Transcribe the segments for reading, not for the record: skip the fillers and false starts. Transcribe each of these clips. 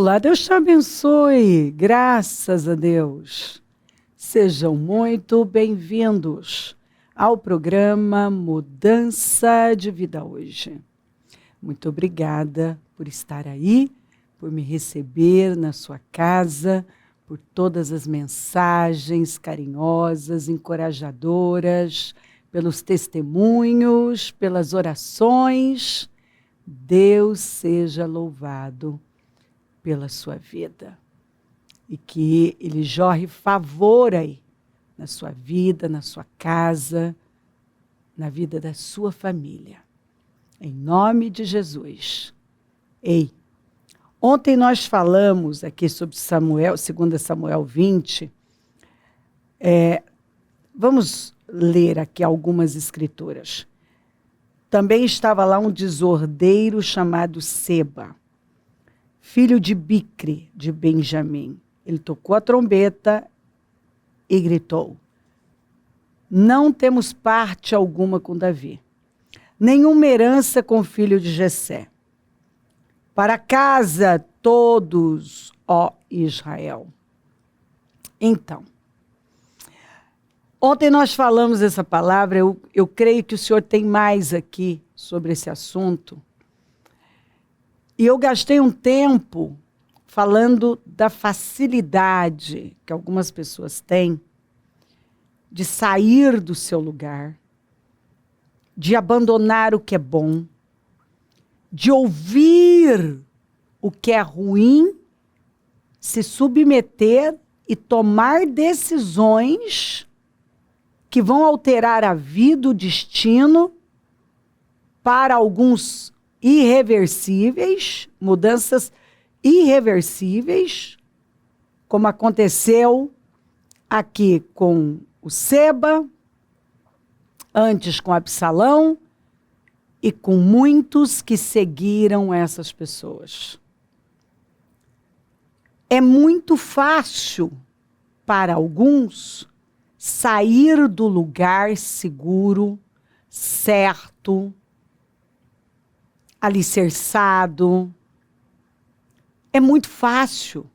Olá, Deus te abençoe, graças a Deus. Sejam muito bem-vindos ao programa Mudança de Vida Hoje. Muito obrigada por estar aí, por me receber na sua casa, por todas as mensagens carinhosas, encorajadoras, pelos testemunhos, pelas orações. Deus seja louvado pela sua vida. E que Ele jorre favor aí na sua vida, na sua casa, na vida da sua família. Em nome de Jesus. Ei, ontem nós falamos aqui sobre Samuel, 2 Samuel 20. Vamos ler aqui algumas escrituras. Também estava lá um desordeiro chamado Seba, filho de Bicre, de Benjamim. Ele tocou a trombeta e gritou: não temos parte alguma com Davi, nenhuma herança com o filho de Jessé. Para casa todos, ó Israel. Então, ontem nós falamos essa palavra, eu creio que o Senhor tem mais aqui sobre esse assunto. E eu gastei um tempo falando da facilidade que algumas pessoas têm de sair do seu lugar, de abandonar o que é bom, de ouvir o que é ruim, se submeter e tomar decisões que vão alterar a vida, o destino, para alguns irreversíveis, mudanças irreversíveis, como aconteceu aqui com o Seba, antes com Absalão e com muitos que seguiram essas pessoas. É muito fácil para alguns sair do lugar seguro, certo, alicerçado. É muito fácil.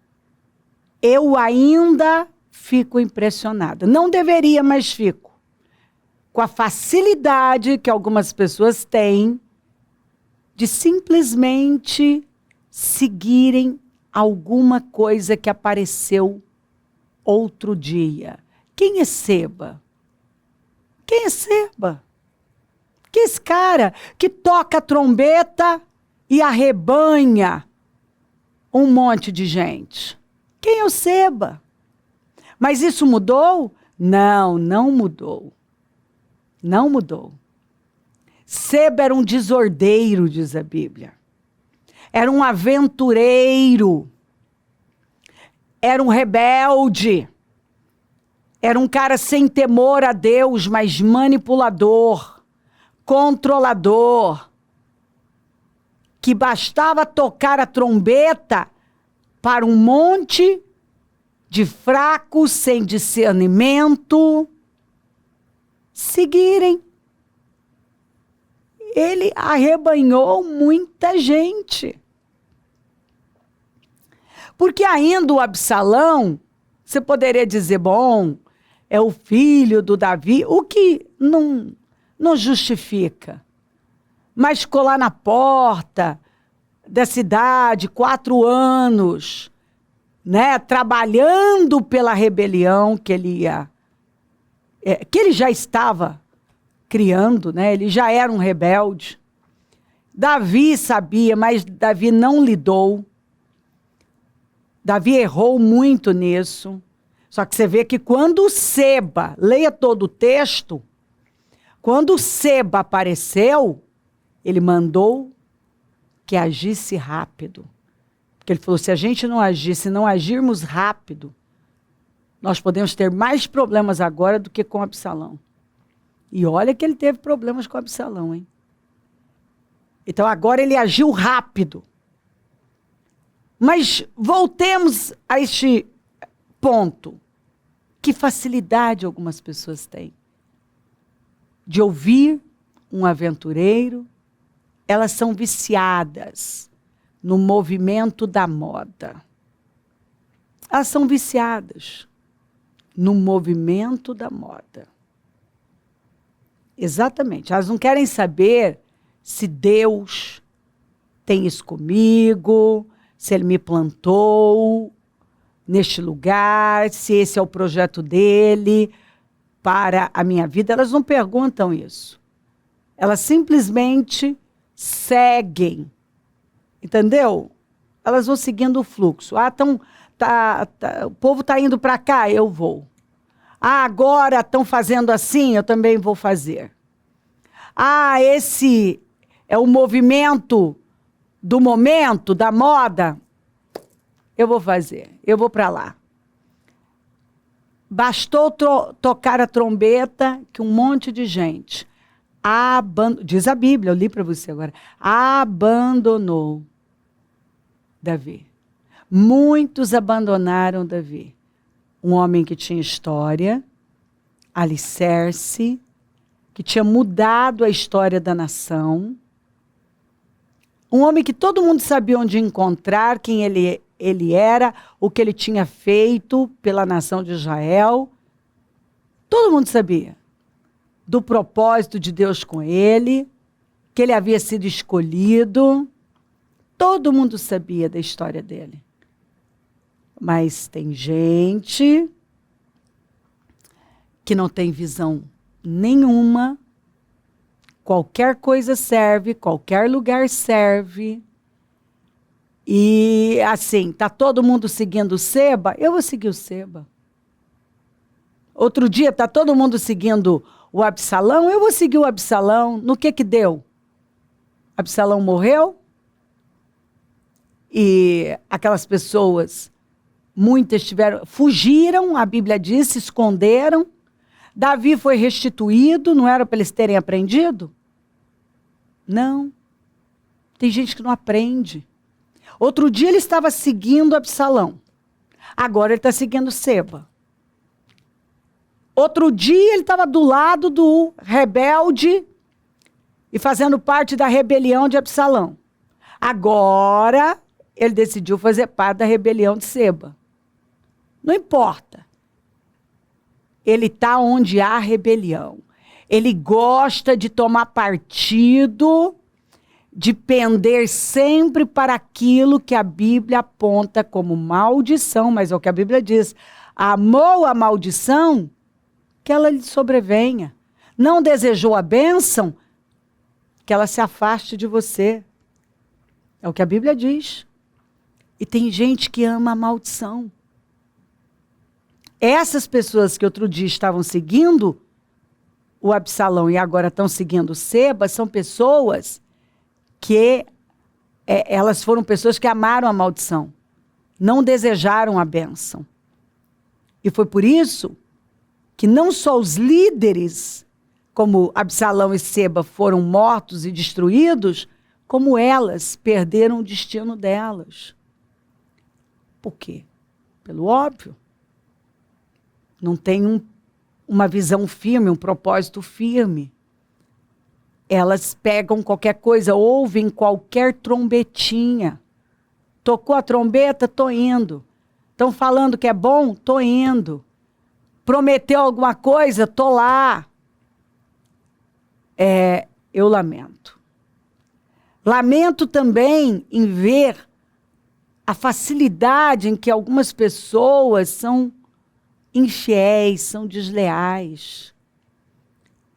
Eu ainda fico impressionada. Não deveria, mas fico. Com a facilidade que algumas pessoas têm de simplesmente seguirem alguma coisa que apareceu outro dia. Quem é Seba? Quem é Seba? Que esse cara que toca a trombeta e arrebanha um monte de gente. Quem é o Seba? Mas isso mudou? Não, não mudou. Não mudou. Seba era um desordeiro, diz a Bíblia. Era um aventureiro. Era um rebelde. Era um cara sem temor a Deus, mas manipulador, controlador, que bastava tocar a trombeta para um monte de fracos sem discernimento seguirem. Ele arrebanhou muita gente. Porque ainda o Absalão, você poderia dizer, bom, é o filho do Davi, o que não justifica. Mas ficou lá na porta da cidade, 4 anos, né, trabalhando pela rebelião que ele já estava criando, né, ele já era um rebelde. Davi sabia, mas Davi não lidou. Davi errou muito nisso. Só que você vê que quando o Seba, leia todo o texto, quando o Seba apareceu, ele mandou que agisse rápido. Porque ele falou, se a gente não agir, se não agirmos rápido, nós podemos ter mais problemas agora do que com Absalão. E olha que ele teve problemas com Absalão, hein? Então agora ele agiu rápido. Mas voltemos a este ponto. Que facilidade algumas pessoas têm de ouvir um aventureiro. Elas são viciadas no movimento da moda. Elas são viciadas no movimento da moda. Exatamente. Elas não querem saber se Deus tem isso comigo, se Ele me plantou neste lugar, se esse é o projeto dele para a minha vida. Elas não perguntam isso. Elas simplesmente seguem. Entendeu? Elas vão seguindo o fluxo. O povo está indo para cá, eu vou. Agora estão fazendo assim, eu também vou fazer. Esse é o movimento do momento, da moda, eu vou fazer, eu vou para lá. Bastou tocar a trombeta que um monte de gente, diz a Bíblia, eu li para você agora, abandonou Davi. Muitos abandonaram Davi. Um homem que tinha história, alicerce, que tinha mudado a história da nação. Um homem que todo mundo sabia onde encontrar, quem ele era, o que ele tinha feito pela nação de Israel. Todo mundo sabia do propósito de Deus com ele, que ele havia sido escolhido. Todo mundo sabia da história dele. Mas tem gente que não tem visão nenhuma. Qualquer coisa serve, qualquer lugar serve. E assim, tá todo mundo seguindo o Seba? Eu vou seguir o Seba. Outro dia tá todo mundo seguindo o Absalão? Eu vou seguir o Absalão. No que deu? Absalão morreu? E aquelas pessoas, muitas fugiram, a Bíblia diz, se esconderam. Davi foi restituído, não era para eles terem aprendido? Não. Tem gente que não aprende. Outro dia ele estava seguindo Absalão. Agora ele está seguindo Seba. Outro dia ele estava do lado do rebelde e fazendo parte da rebelião de Absalão. Agora ele decidiu fazer parte da rebelião de Seba. Não importa. Ele está onde há rebelião. Ele gosta de tomar partido, de pender sempre para aquilo que a Bíblia aponta como maldição, mas é o que a Bíblia diz. Amou a maldição, que ela lhe sobrevenha. Não desejou a bênção, que ela se afaste de você. É o que a Bíblia diz. E tem gente que ama a maldição. Essas pessoas que outro dia estavam seguindo o Absalão e agora estão seguindo o Seba, são pessoas que elas foram pessoas que amaram a maldição, não desejaram a bênção. E foi por isso que não só os líderes, como Absalão e Seba, foram mortos e destruídos, como elas perderam o destino delas. Por quê? Pelo óbvio. Não tem uma visão firme, um propósito firme. Elas pegam qualquer coisa, ouvem qualquer trombetinha. Tocou a trombeta, tô indo. Estão falando que é bom, tô indo. Prometeu alguma coisa, tô lá. Eu lamento. Lamento também em ver a facilidade em que algumas pessoas são infiéis, são desleais.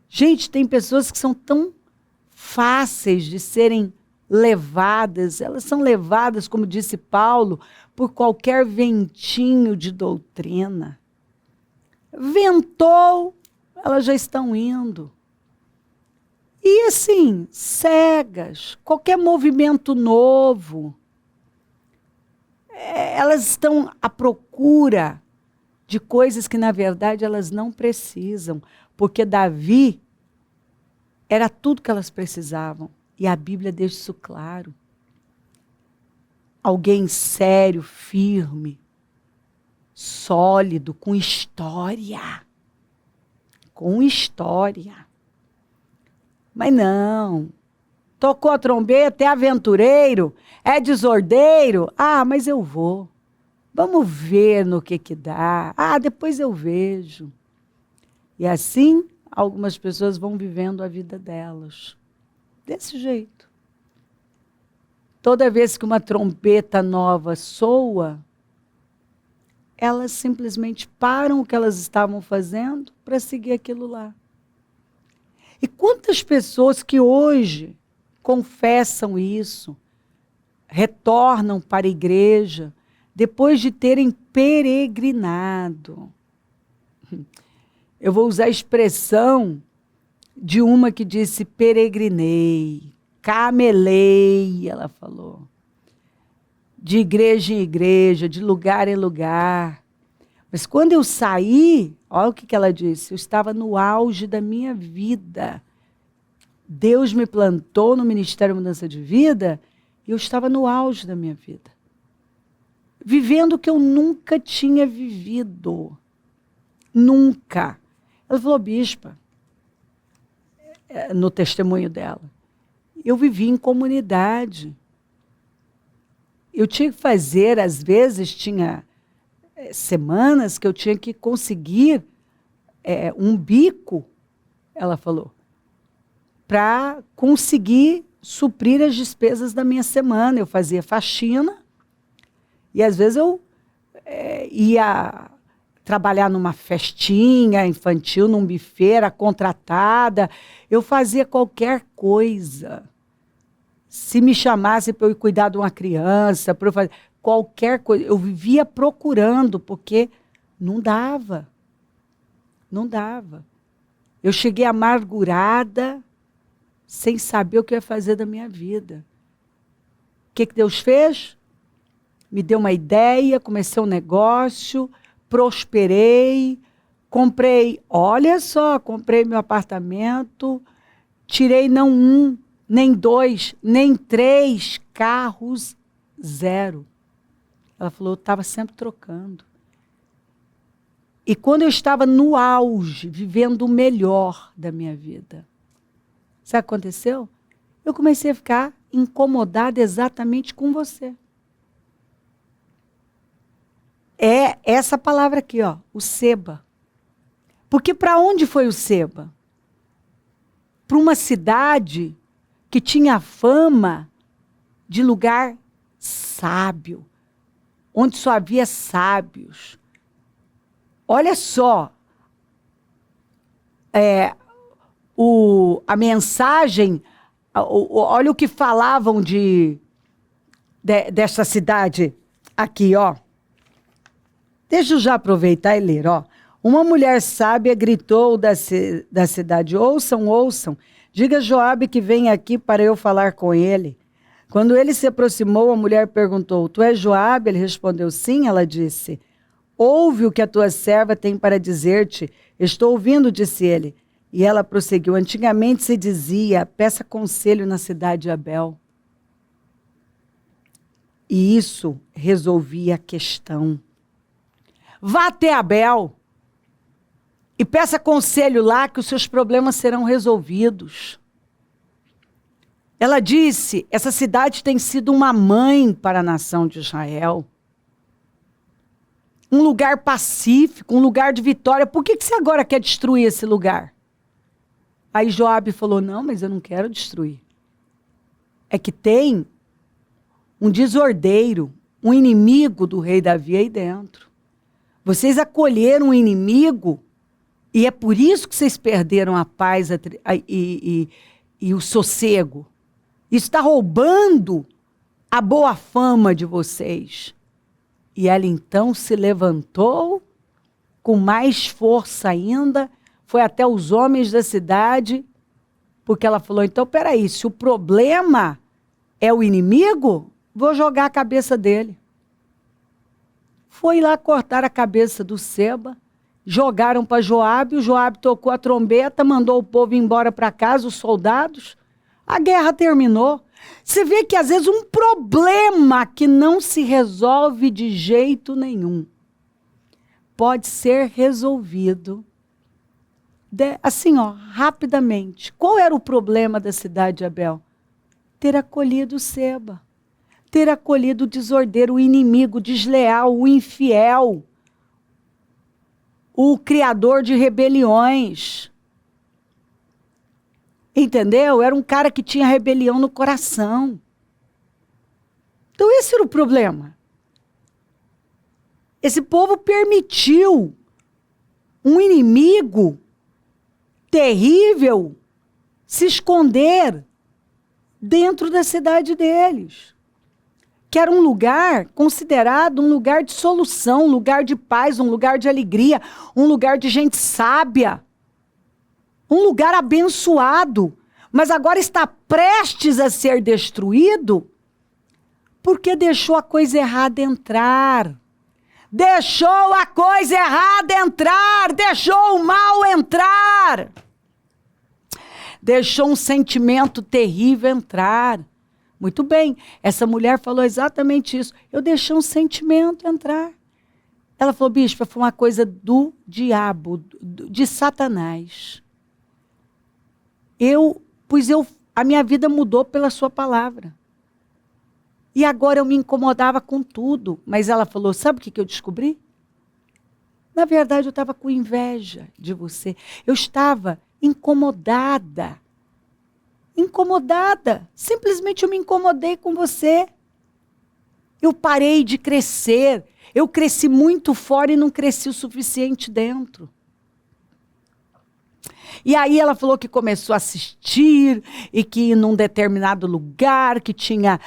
Gente, tem pessoas que são tão fáceis de serem levadas, elas são levadas, como disse Paulo, por qualquer ventinho de doutrina. Ventou, elas já estão indo. E assim, cegas, qualquer movimento novo, elas estão à procura de coisas que, na verdade, elas não precisam. Porque Davi era tudo que elas precisavam. E a Bíblia deixa isso claro. Alguém sério, firme, sólido, com história. Com história. Mas não. tocou a trombeta, é aventureiro, é desordeiro. Ah, mas eu vou. Vamos ver no que dá. Ah, depois eu vejo. E assim, algumas pessoas vão vivendo a vida delas. Desse jeito. Toda vez que uma trombeta nova soa, elas simplesmente param o que elas estavam fazendo para seguir aquilo lá. E quantas pessoas que hoje confessam isso, retornam para a igreja, depois de terem peregrinado. Eu vou usar a expressão de uma que disse peregrinei, camelei, ela falou. De igreja em igreja, de lugar em lugar. Mas quando eu saí, olha o que ela disse, eu estava no auge da minha vida. Deus me plantou no Ministério Mudança de Vida e eu estava no auge da minha vida. Vivendo o que eu nunca tinha vivido. Nunca. Ela falou, bispa, no testemunho dela, eu vivi em comunidade. Eu tinha que fazer, às vezes, tinha semanas que eu tinha que conseguir um bico, ela falou, para conseguir suprir as despesas da minha semana. Eu fazia faxina e, às vezes, eu ia trabalhar numa festinha infantil, num buffet, era contratada. Eu fazia qualquer coisa. Se me chamasse para eu cuidar de uma criança, para eu fazer qualquer coisa, eu vivia procurando, porque não dava. Não dava. Eu cheguei amargurada, sem saber o que eu ia fazer da minha vida. O que Deus fez? Me deu uma ideia, comecei um negócio, prosperei, comprei, olha só, comprei meu apartamento, tirei não um, nem 2, nem 3 carros, 0. Ela falou, eu estava sempre trocando. E quando eu estava no auge, vivendo o melhor da minha vida, sabe o que aconteceu? Eu comecei a ficar incomodada exatamente com você. É essa palavra aqui, ó, o seba. Porque para onde foi o seba? Para uma cidade que tinha fama de lugar sábio, onde só havia sábios. Olha só, a mensagem, olha o que falavam dessa cidade aqui, ó. Deixa eu já aproveitar e ler, ó. Uma mulher sábia gritou da cidade, ouçam, ouçam, diga a Joabe que vem aqui para eu falar com ele. Quando ele se aproximou, a mulher perguntou, tu és Joabe? Ele respondeu, sim. Ela disse, ouve o que a tua serva tem para dizer-te. Estou ouvindo, disse ele. E ela prosseguiu, antigamente se dizia, peça conselho na cidade de Abel. E isso resolvia a questão. Vá até Abel e peça conselho lá que os seus problemas serão resolvidos. Ela disse, essa cidade tem sido uma mãe para a nação de Israel. Um lugar pacífico, um lugar de vitória. Por que você agora quer destruir esse lugar? Aí Joabe falou, não, mas eu não quero destruir. É que tem um desordeiro, um inimigo do rei Davi aí dentro. Vocês acolheram um inimigo e é por isso que vocês perderam a paz e o sossego. Isso está roubando a boa fama de vocês. E ela então se levantou com mais força ainda, foi até os homens da cidade, porque ela falou, então, peraí, se o problema é o inimigo, vou jogar a cabeça dele. Foi lá cortar a cabeça do Seba, jogaram para Joabe, o Joabe tocou a trombeta, mandou o povo embora para casa, os soldados. A guerra terminou. Você vê que às vezes um problema que não se resolve de jeito nenhum pode ser resolvido assim, ó, rapidamente. Qual era o problema da cidade de Abel? ter acolhido Seba, ter acolhido o desordeiro, o inimigo, o desleal, o infiel, o criador de rebeliões. Entendeu? Era um cara que tinha rebelião no coração. Então esse era o problema. Esse povo permitiu um inimigo terrível se esconder dentro da cidade deles, que era um lugar considerado um lugar de solução, um lugar de paz, um lugar de alegria, um lugar de gente sábia, um lugar abençoado, mas agora está prestes a ser destruído porque deixou a coisa errada entrar. Deixou a coisa errada entrar, deixou o mal entrar. Deixou um sentimento terrível entrar. Muito bem, essa mulher falou exatamente isso. Eu deixei um sentimento entrar. Ela falou, bispa, foi uma coisa do diabo, de Satanás. A minha vida mudou pela sua palavra. E agora eu me incomodava com tudo. Mas ela falou, sabe o que eu descobri? Na verdade, eu estava com inveja de você. Eu estava incomodada. Incomodada. Simplesmente eu me incomodei com você. Eu parei de crescer. Eu cresci muito fora e não cresci o suficiente dentro. E aí ela falou que começou a assistir e que num determinado lugar que tinha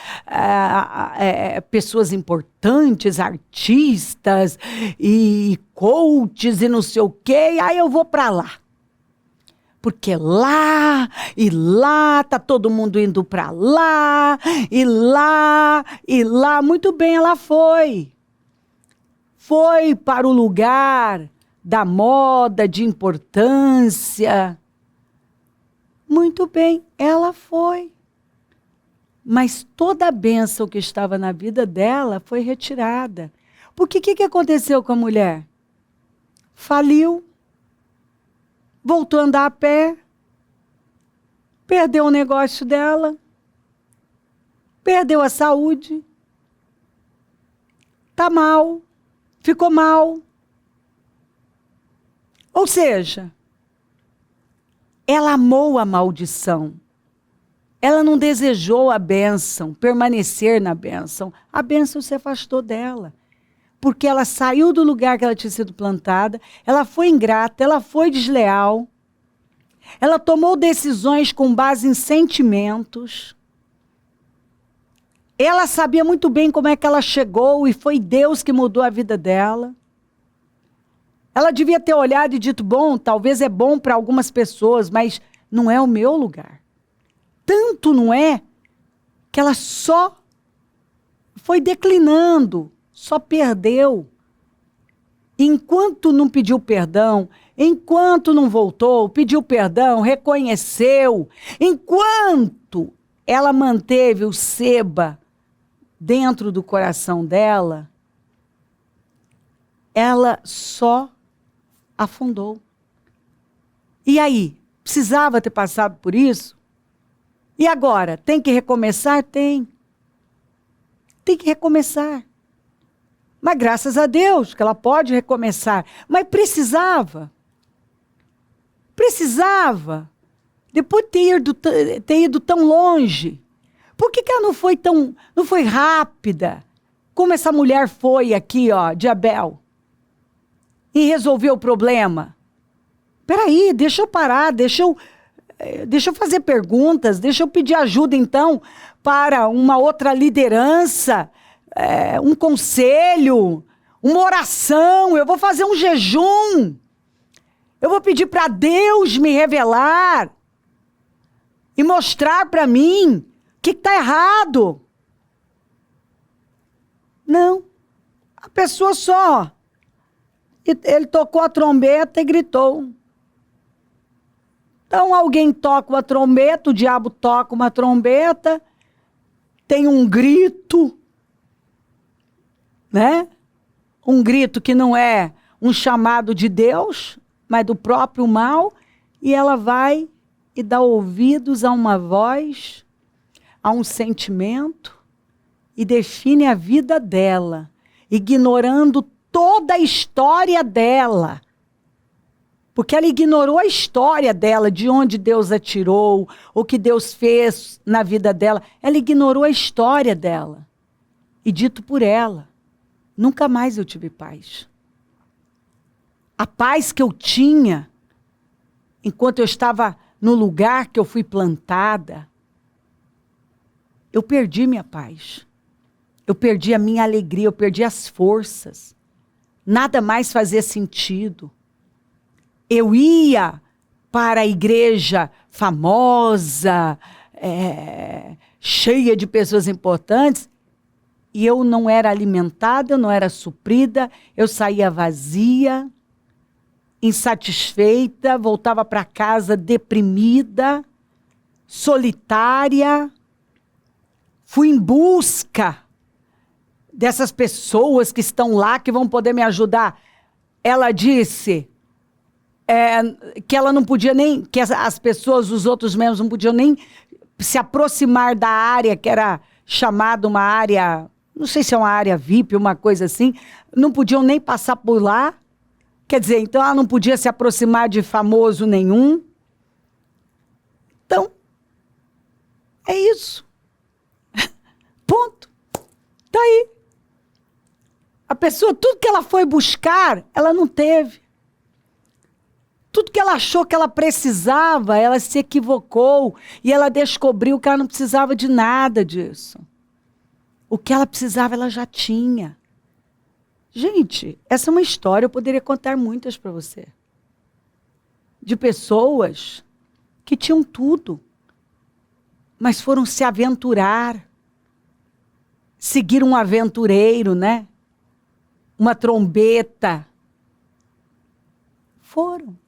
pessoas importantes, artistas e coaches e não sei o quê. E aí eu vou para lá. Porque lá tá todo mundo indo para lá, e lá. Muito bem, ela foi. Foi para o lugar da moda, de importância. Muito bem, ela foi. Mas toda a bênção que estava na vida dela foi retirada. Porque o que aconteceu com a mulher? Faliu. Voltou a andar a pé. Perdeu o negócio dela. Perdeu a saúde. Está mal. Ficou mal. Ou seja, ela amou a maldição. Ela não desejou a bênção, permanecer na bênção. A bênção se afastou dela. Porque ela saiu do lugar que ela tinha sido plantada, ela foi ingrata, ela foi desleal, ela tomou decisões com base em sentimentos. Ela sabia muito bem como é que ela chegou e foi Deus que mudou a vida dela. Ela devia ter olhado e dito, bom, talvez é bom para algumas pessoas, mas não é o meu lugar. Tanto não é que ela só foi declinando, só perdeu. Enquanto não pediu perdão, enquanto não voltou, pediu perdão, reconheceu, enquanto ela manteve o Seba dentro do coração dela, ela só afundou. E aí? Precisava ter passado por isso? E agora? Tem que recomeçar? Tem. Tem que recomeçar. Mas graças a Deus que ela pode recomeçar. Mas precisava. Precisava. Depois de ter ido tão longe. Por que ela não foi rápida? Como essa mulher foi aqui, ó, de Abel. E resolveu o problema. Peraí, deixa eu parar, deixa eu fazer perguntas, deixa eu pedir ajuda, então, para uma outra liderança, um conselho, uma oração, eu vou fazer um jejum, eu vou pedir para Deus me revelar e mostrar para mim o que está errado. Não, a pessoa só, ele tocou a trombeta e gritou. Então alguém toca uma trombeta, o diabo toca uma trombeta, tem um grito, né? Um grito que não é um chamado de Deus, mas do próprio mal, e ela vai e dá ouvidos a uma voz, a um sentimento e define a vida dela, ignorando toda a história dela. Porque ela ignorou a história dela, de onde Deus a tirou, o que Deus fez na vida dela. Ela ignorou a história dela. E dito por ela, nunca mais eu tive paz. A paz que eu tinha, enquanto eu estava no lugar que eu fui plantada, eu perdi minha paz. Eu perdi a minha alegria, eu perdi as forças. Nada mais fazia sentido. Eu ia para a igreja famosa, cheia de pessoas importantes, e eu não era alimentada, eu não era suprida, eu saía vazia, insatisfeita, voltava para casa deprimida, solitária. Fui em busca dessas pessoas que estão lá, que vão poder me ajudar. Ela disse que ela não podia nem, que as pessoas, os outros membros, não podiam nem se aproximar da área, que era chamada uma área, não sei se é uma área VIP, uma coisa assim, não podiam nem passar por lá. Quer dizer, então ela não podia se aproximar de famoso nenhum. Então, é isso. Ponto. Tá aí. A pessoa, tudo que ela foi buscar, ela não teve. Tudo que ela achou que ela precisava, ela se equivocou. E ela descobriu que ela não precisava de nada disso. O que ela precisava, ela já tinha. Gente, essa é uma história, eu poderia contar muitas para você. De pessoas que tinham tudo, mas foram se aventurar. Seguir um aventureiro, né? Uma trombeta. Foram.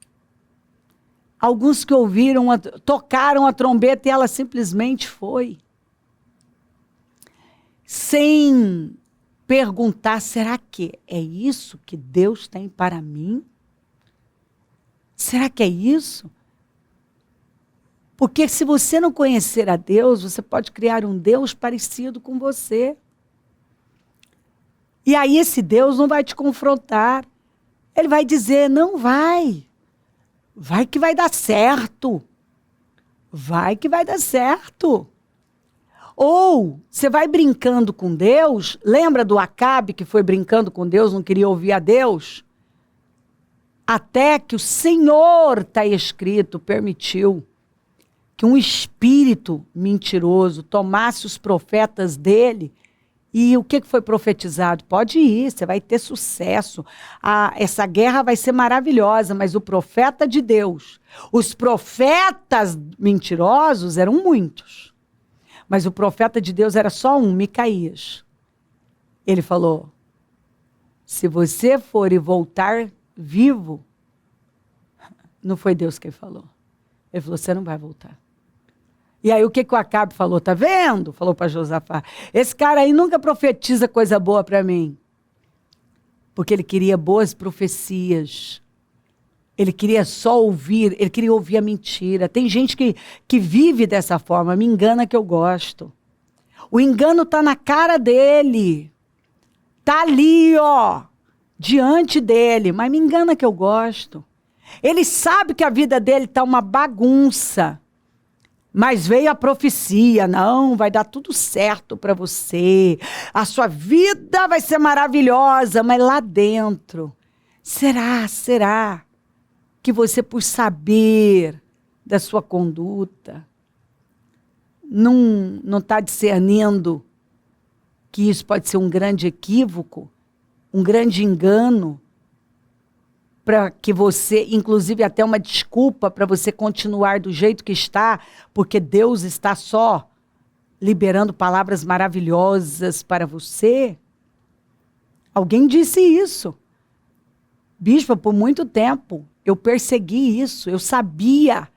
Alguns que ouviram, tocaram a trombeta e ela simplesmente foi. Sem perguntar, será que é isso que Deus tem para mim? Será que é isso? Porque se você não conhecer a Deus, você pode criar um Deus parecido com você. E aí esse Deus não vai te confrontar. Ele vai dizer, não vai. Vai que vai dar certo. Vai que vai dar certo. Ou você vai brincando com Deus. Lembra do Acabe que foi brincando com Deus, não queria ouvir a Deus? Até que o Senhor, está escrito, permitiu que um espírito mentiroso tomasse os profetas dele. E o que foi profetizado? Pode ir, você vai ter sucesso. Essa guerra vai ser maravilhosa, mas o profeta de Deus, os profetas mentirosos eram muitos. Mas o profeta de Deus era só um, Micaías. Ele falou, se você for e voltar vivo, não foi Deus quem falou. Ele falou, você não vai voltar. E aí o que o Acabe falou? Tá vendo? Falou para Josafá. Esse cara aí nunca profetiza coisa boa para mim. Porque ele queria boas profecias. Ele queria só ouvir, ele queria ouvir a mentira. Tem gente que vive dessa forma, me engana que eu gosto. O engano tá na cara dele. Tá ali, ó, diante dele, mas me engana que eu gosto. Ele sabe que a vida dele tá uma bagunça. Mas veio a profecia, não, vai dar tudo certo para você. A sua vida vai ser maravilhosa, mas lá dentro, será que você, por saber da sua conduta, não está discernindo que isso pode ser um grande equívoco, um grande engano, para que você, inclusive até uma desculpa para você continuar do jeito que está, porque Deus está só liberando palavras maravilhosas para você? Alguém disse isso. Bispa, por muito tempo, eu persegui isso, eu sabia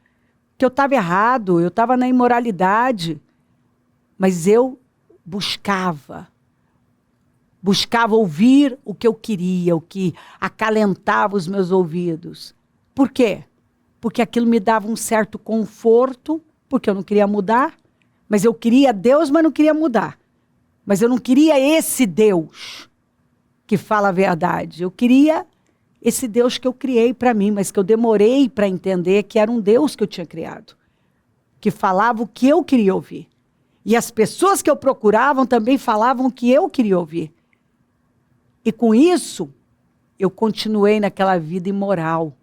que eu estava errado, eu estava na imoralidade, mas eu buscava ouvir o que eu queria, o que acalentava os meus ouvidos. Por quê? Porque aquilo me dava um certo conforto, porque eu não queria mudar, Mas eu queria Deus, mas não queria mudar. Mas eu não queria esse Deus que fala a verdade. Eu queria esse Deus que eu criei para mim, mas que eu demorei para entender que era um Deus que eu tinha criado. Que falava o que eu queria ouvir. E as pessoas que eu procurava também falavam o que eu queria ouvir. E com isso, eu continuei naquela vida imoral.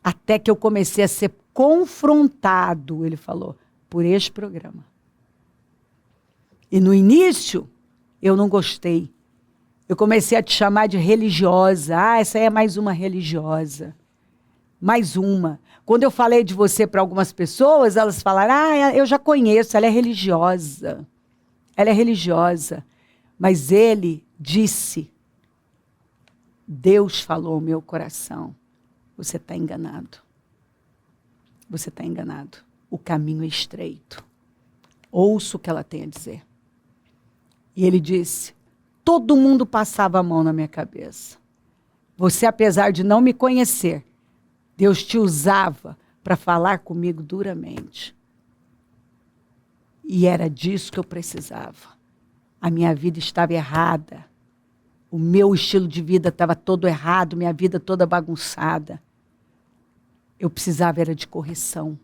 Até que eu comecei a ser confrontado, ele falou, por este programa. E no início, eu não gostei. Eu comecei a te chamar de religiosa. Ah, essa aí é mais uma religiosa. Mais uma. Quando eu falei de você para algumas pessoas, elas falaram, ah, eu já conheço, ela é religiosa. Ela é religiosa. Mas ele disse, Deus falou ao meu coração, você está enganado. Você está enganado. O caminho é estreito. Ouça o que ela tem a dizer. E ele disse, todo mundo passava a mão na minha cabeça. Você, apesar de não me conhecer, Deus te usava para falar comigo duramente. E era disso que eu precisava. A minha vida estava errada. O meu estilo de vida estava todo errado, minha vida toda bagunçada. Eu precisava era de correção.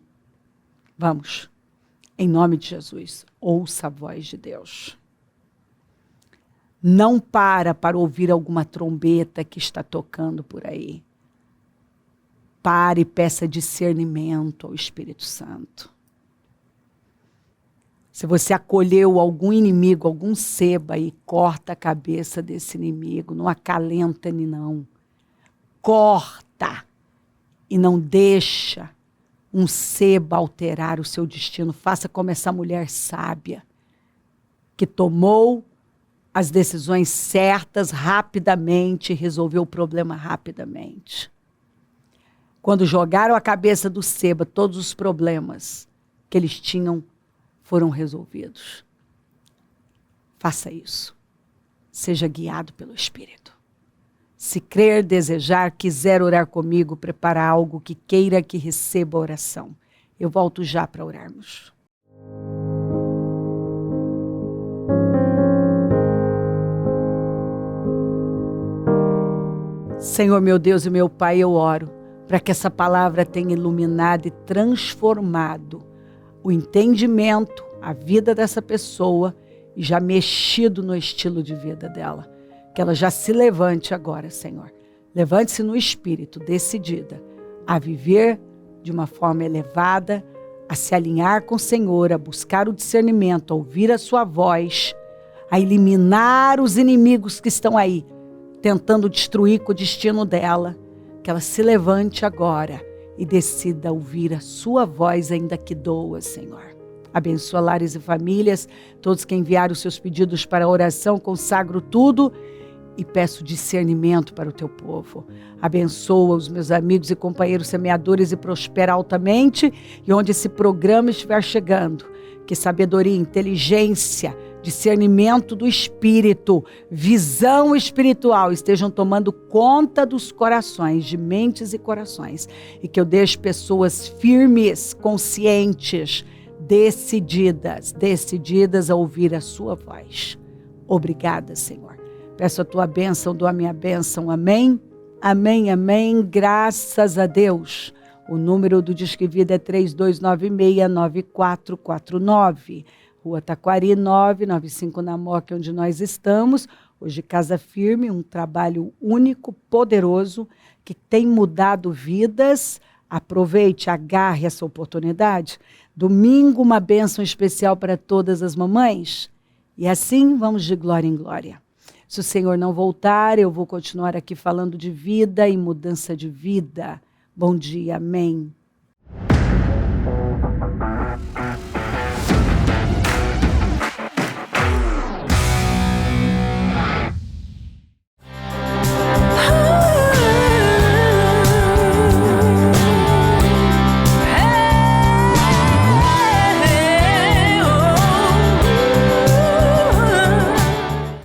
Vamos, em nome de Jesus, ouça a voz de Deus. Não para ouvir alguma trombeta que está tocando por aí. Pare e peça discernimento ao Espírito Santo. Se você acolheu algum inimigo, algum seba, e corta a cabeça desse inimigo, não acalenta ele não. Corta e não deixa um seba alterar o seu destino. Faça como essa mulher sábia, que tomou as decisões certas rapidamente, resolveu o problema rapidamente. Quando jogaram a cabeça do seba, todos os problemas que eles tinham foram resolvidos. Faça isso. Seja guiado pelo Espírito. Se crer, desejar, quiser orar comigo, preparar algo que queira que receba a oração. Eu volto já para orarmos. Senhor, meu Deus e meu Pai, eu oro para que essa palavra tenha iluminado e transformado o entendimento, a vida dessa pessoa e já mexido no estilo de vida dela. Que ela já se levante agora, Senhor. Levante-se no espírito, decidida a viver de uma forma elevada, a se alinhar com o Senhor, a buscar o discernimento, a ouvir a sua voz, a eliminar os inimigos que estão aí, tentando destruir com o destino dela. Que ela se levante agora e decida ouvir a sua voz, ainda que doa, Senhor. Abençoa lares e famílias, todos que enviaram os seus pedidos para a oração, consagro tudo e peço discernimento para o teu povo. Abençoa os meus amigos e companheiros semeadores e prospera altamente, e onde esse programa estiver chegando, que sabedoria, inteligência, discernimento do Espírito, visão espiritual estejam tomando conta dos corações, de mentes e corações, e que eu deixe pessoas firmes, conscientes, decididas a ouvir a sua voz. Obrigada, Senhor. Peço a tua bênção, dou a minha bênção. Amém? Amém, amém. Graças a Deus. O número do Disque Vida é 3296-9449. Rua Taquari 995 na Moca, onde nós estamos. Hoje Casa Firme, um trabalho único, poderoso, que tem mudado vidas. Aproveite, agarre essa oportunidade. Domingo, uma bênção especial para todas as mamães. E assim, vamos de glória em glória. Se o Senhor não voltar, eu vou continuar aqui falando de vida e mudança de vida. Bom dia, amém.